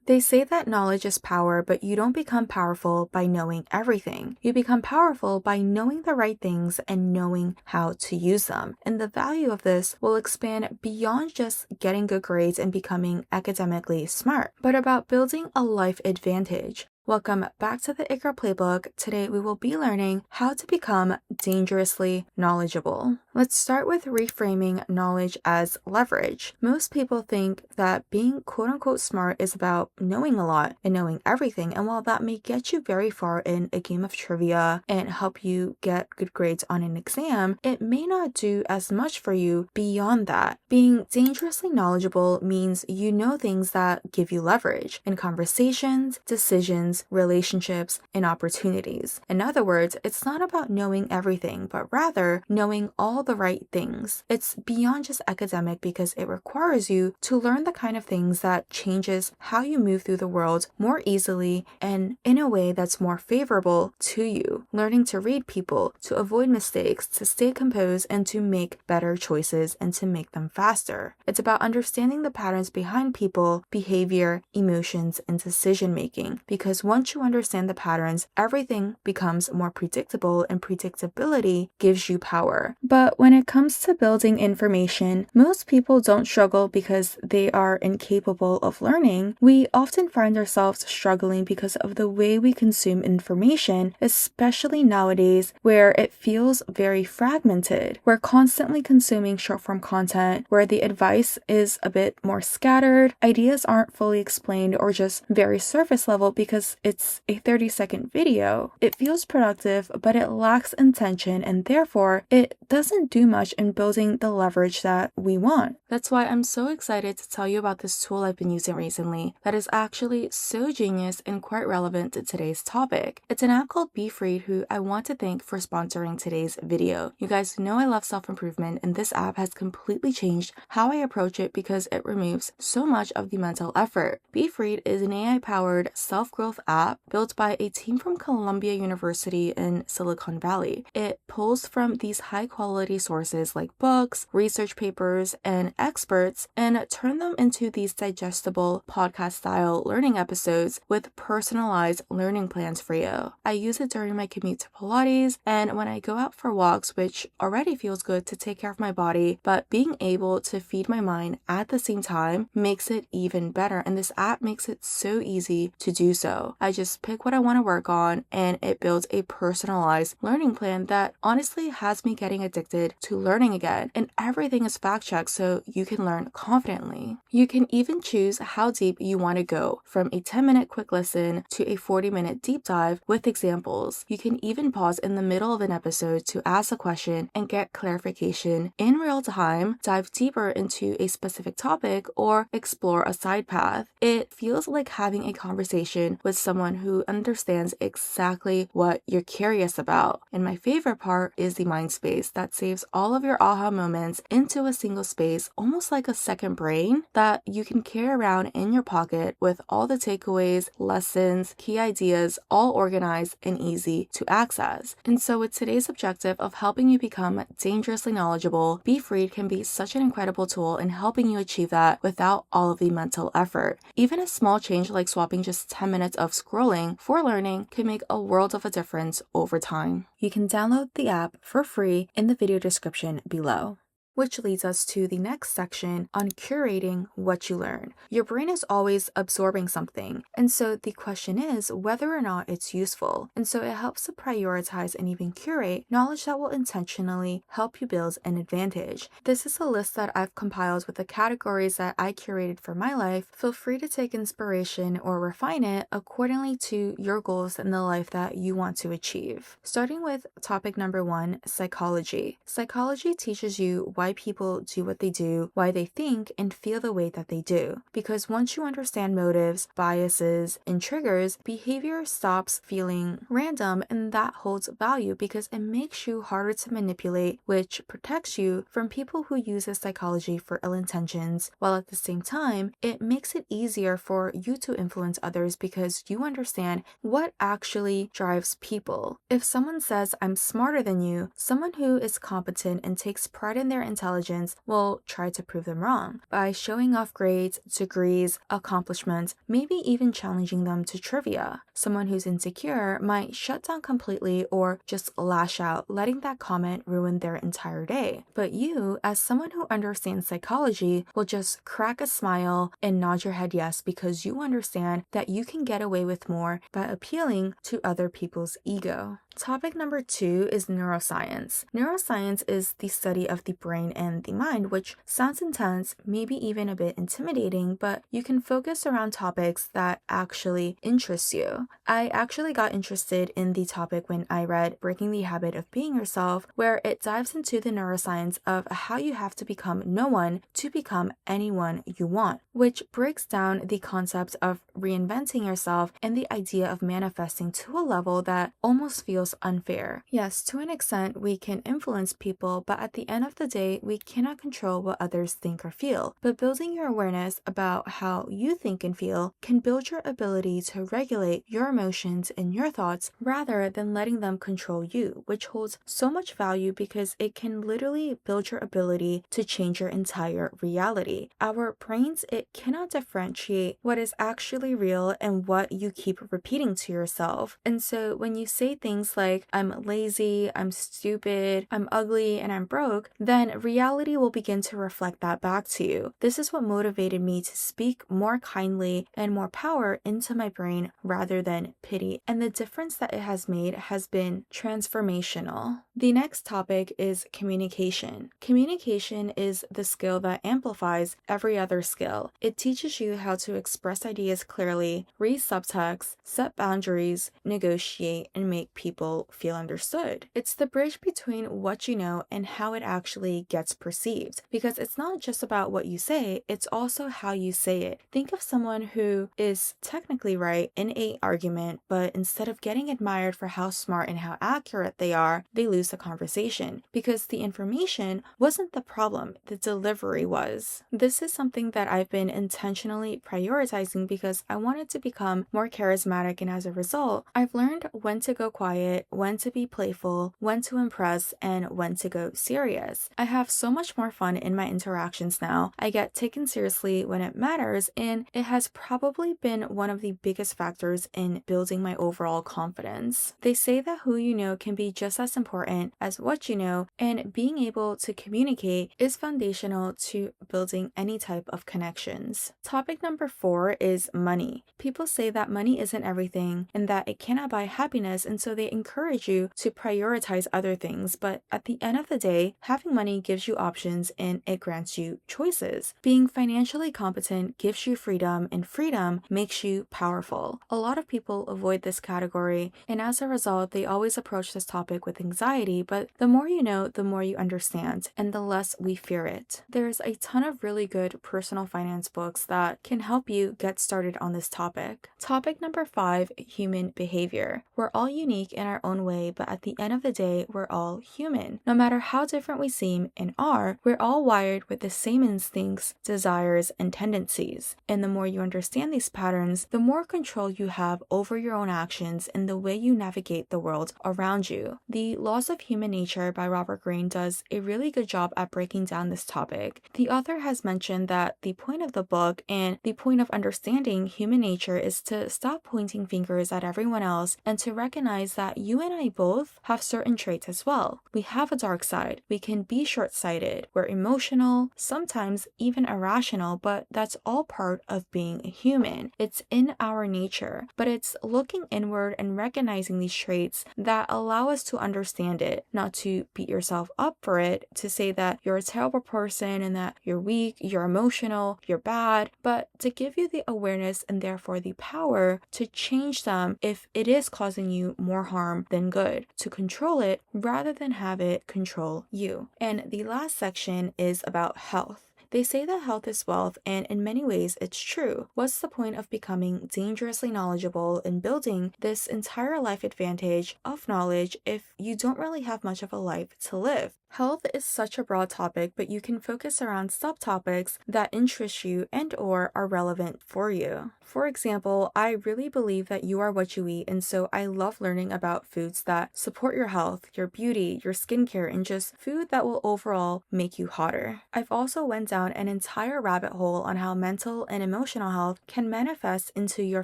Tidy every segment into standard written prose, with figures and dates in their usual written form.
They say that knowledge is power, but you don't become powerful by knowing everything. You become powerful by knowing the right things and knowing how to use them. And the value of this will expand beyond just getting good grades and becoming academically smart, but about building a life advantage. Welcome back to the It Girl Playbook. Today we will be learning how to become dangerously knowledgeable. Let's start with reframing knowledge as leverage. Most people think that being quote-unquote smart is about knowing a lot and knowing everything, and while that may get you very far in a game of trivia and help you get good grades on an exam, it may not do as much for you beyond that. Being dangerously knowledgeable means you know things that give you leverage in conversations, decisions, relationships, and opportunities. In other words, it's not about knowing everything, but rather knowing all the right things. It's beyond just academic because it requires you to learn the kind of things that changes how you move through the world more easily and in a way that's more favorable to you. Learning to read people, to avoid mistakes, to stay composed, and to make better choices and to make them faster. It's about understanding the patterns behind people, behavior, emotions, and decision making, because once you understand the patterns, everything becomes more predictable, and predictability gives you power. But when it comes to building information, most people don't struggle because they are incapable of learning. We often find ourselves struggling because of the way we consume information, especially nowadays where it feels very fragmented. We're constantly consuming short-form content where the advice is a bit more scattered, ideas aren't fully explained, or just very surface level because it's a 30-second video. It feels productive, but it lacks intention, and therefore it doesn't do much in building the leverage that we want. That's why I'm so excited to tell you about this tool I've been using recently that is actually so genius and quite relevant to today's topic. It's an app called Be Freed, who I want to thank for sponsoring today's video. You guys know I love self-improvement, and this app has completely changed how I approach it because it removes so much of the mental effort. Be Freed is an AI-powered self-growth app built by a team from Columbia University in Silicon Valley. It pulls from these high-quality sources like books, research papers, and experts and turn them into these digestible podcast-style learning episodes with personalized learning plans for you. I use it during my commute to Pilates and when I go out for walks, which already feels good to take care of my body, but being able to feed my mind at the same time makes it even better, and this app makes it so easy to do so. I just pick what I want to work on and it builds a personalized learning plan that honestly has me getting addicted to learning again, and everything is fact-checked so you can learn confidently. You can even choose how deep you want to go, from a 10-minute quick listen to a 40-minute deep dive with examples. You can even pause in the middle of an episode to ask a question and get clarification in real time, dive deeper into a specific topic, or explore a side path. It feels like having a conversation with someone who understands exactly what you're curious about. And my favorite part is the mind space that saves all of your aha moments into a single space, almost like a second brain that you can carry around in your pocket with all the takeaways, lessons, key ideas, all organized and easy to access. And so with today's objective of helping you become dangerously knowledgeable, Be Freed can be such an incredible tool in helping you achieve that without all of the mental effort. Even a small change like swapping just 10 minutes of scrolling for learning can make a world of a difference over time. You can download the app for free in the video description below. Which leads us to the next section on curating what you learn. Your brain is always absorbing something, and so the question is whether or not it's useful. And so it helps to prioritize and even curate knowledge that will intentionally help you build an advantage. This is a list that I've compiled with the categories that I curated for my life. Feel free to take inspiration or refine it accordingly to your goals and the life that you want to achieve. Starting with topic number 1, psychology. Psychology teaches you why people do what they do, why they think and feel the way that they do. Because once you understand motives, biases, and triggers, behavior stops feeling random, and that holds value because it makes you harder to manipulate, which protects you from people who use this psychology for ill intentions, while at the same time, it makes it easier for you to influence others because you understand what actually drives people. If someone says, "I'm smarter than you," someone who is competent and takes pride in their intelligence will try to prove them wrong by showing off grades, degrees, accomplishments, maybe even challenging them to trivia. Someone who's insecure might shut down completely or just lash out, letting that comment ruin their entire day. But you, as someone who understands psychology, will just crack a smile and nod your head yes because you understand that you can get away with more by appealing to other people's ego. Topic number 2 is neuroscience. Neuroscience is the study of the brain and the mind, which sounds intense, maybe even a bit intimidating, but you can focus around topics that actually interest you. I actually got interested in the topic when I read Breaking the Habit of Being Yourself, where it dives into the neuroscience of how you have to become no one to become anyone you want, which breaks down the concept of reinventing yourself and the idea of manifesting to a level that almost feels unfair. Yes, to an extent, we can influence people, but at the end of the day, we cannot control what others think or feel. But building your awareness about how you think and feel can build your ability to regulate your emotions and your thoughts rather than letting them control you, which holds so much value because it can literally build your ability to change your entire reality. Our brains, it cannot differentiate what is actually real and what you keep repeating to yourself. And so when you say things like, I'm lazy, I'm stupid, I'm ugly, and I'm broke, then reality will begin to reflect that back to you. This is what motivated me to speak more kindly and more power into my brain rather than pity. And the difference that it has made has been transformational. The next topic is communication. Communication is the skill that amplifies every other skill. It teaches you how to express ideas clearly, read subtext, set boundaries, negotiate, and make people feel understood. It's the bridge between what you know and how it actually gets perceived, because it's not just about what you say, it's also how you say it. Think of someone who is technically right in an argument, but instead of getting admired for how smart and how accurate they are, they lose the conversation because the information wasn't the problem, the delivery was. This is something that I've been intentionally prioritizing because I wanted to become more charismatic, and as a result, I've learned when to go quiet, when to be playful, when to impress, and when to go serious. I have so much more fun in my interactions now. I get taken seriously when it matters, and it has probably been one of the biggest factors in building my overall confidence. They say that who you know can be just as important as what you know, and being able to communicate is foundational to building any type of connections. Topic number 4 is money. People say that money isn't everything and that it cannot buy happiness, and so they encourage you to prioritize other things, but at the end of the day, having money gives you options and it grants you choices. Being financially competent gives you freedom, and freedom makes you powerful. A lot of people avoid this category, and as a result, they always approach this topic with anxiety, but the more you know, the more you understand, and the less we fear it. There's a ton of really good personal finance books that can help you get started on this topic. Topic number 5, human behavior. We're all unique in our own way, but at the end of the day, we're all human. No matter how different we seem and are, we're all wired with the same instincts, desires, and tendencies. And the more you understand these patterns, the more control you have over your own actions and the way you navigate the world around you. The Laws of Human Nature by Robert Greene does a really good job at breaking down this topic. The author has mentioned that the point of the book and the point of understanding human nature is to stop pointing fingers at everyone else and to recognize that you and I both have certain traits as well. We have a dark side. We can be short-sighted. We're emotional, sometimes even irrational, but that's all part of being a human. It's in our nature, but it's looking inward and recognizing these traits that allow us to understand it, not to beat yourself up for it, to say that you're a terrible person and that you're weak, you're emotional, you're bad, but to give you the awareness and therefore the power to change them if it is causing you more harm than good, to control it rather than have it control you. And the last section is about health. They say that health is wealth, and in many ways it's true. What's the point of becoming dangerously knowledgeable and building this entire life advantage of knowledge if you don't really have much of a life to live? Health is such a broad topic, but you can focus around subtopics that interest you and or are relevant for you. For example, I really believe that you are what you eat, and so I love learning about foods that support your health, your beauty, your skincare, and just food that will overall make you hotter. I've also went down an entire rabbit hole on how mental and emotional health can manifest into your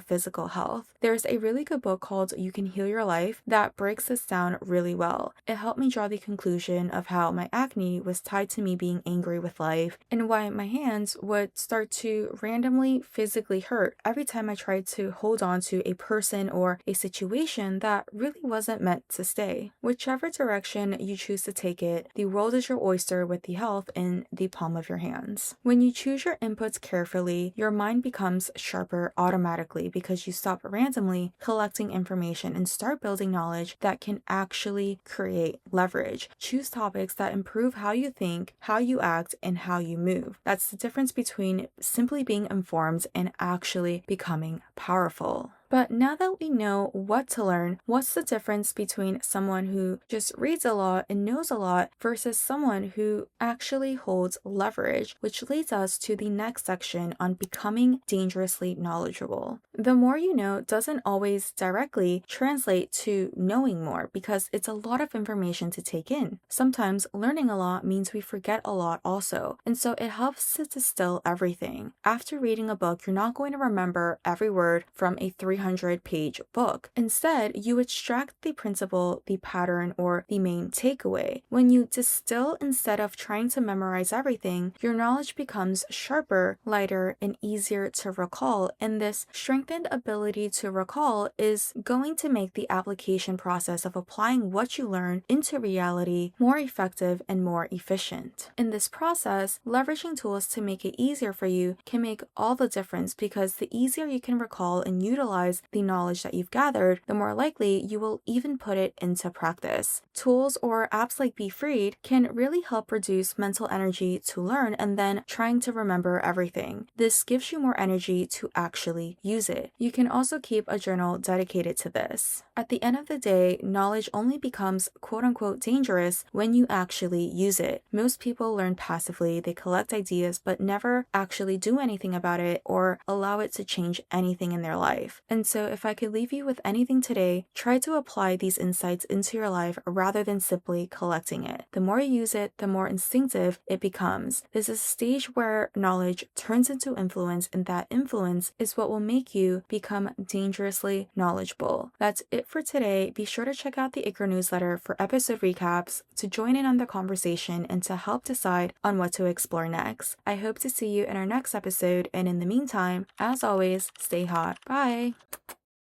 physical health. There's a really good book called You Can Heal Your Life that breaks this down really well. It helped me draw the conclusion of how my acne was tied to me being angry with life and why my hands would start to randomly physically hurt every time I tried to hold on to a person or a situation that really wasn't meant to stay. Whichever direction you choose to take it, the world is your oyster with the health in the palm of your hands. When you choose your inputs carefully, your mind becomes sharper automatically because you stop randomly collecting information and start building knowledge that can actually create leverage. Choose topics that improve how you think, how you act, and how you move. That's the difference between simply being informed and actually becoming powerful. But now that we know what to learn, what's the difference between someone who just reads a lot and knows a lot versus someone who actually holds leverage, which leads us to the next section on becoming dangerously knowledgeable. The more you know doesn't always directly translate to knowing more because it's a lot of information to take in. Sometimes learning a lot means we forget a lot also, and so it helps to distill everything. After reading a book, you're not going to remember every word from a 300-page book. Instead, you extract the principle, the pattern, or the main takeaway. When you distill instead of trying to memorize everything, your knowledge becomes sharper, lighter, and easier to recall, and this strengthened ability to recall is going to make the application process of applying what you learn into reality more effective and more efficient. In this process, leveraging tools to make it easier for you can make all the difference because the easier you can recall and utilize the knowledge that you've gathered, the more likely you will even put it into practice. Tools or apps like Be Freed can really help reduce mental energy to learn and then trying to remember everything. This gives you more energy to actually use it. You can also keep a journal dedicated to this. At the end of the day, knowledge only becomes quote-unquote dangerous when you actually use it. Most people learn passively, they collect ideas but never actually do anything about it or allow it to change anything in their life. And so if I could leave you with anything today, try to apply these insights into your life rather than simply collecting it. The more you use it, the more instinctive it becomes. This is a stage where knowledge turns into influence, and that influence is what will make you become dangerously knowledgeable. That's it for today. Be sure to check out the It Girl newsletter for episode recaps, to join in on the conversation, and to help decide on what to explore next. I hope to see you in our next episode, and in the meantime, as always, stay hot. Bye!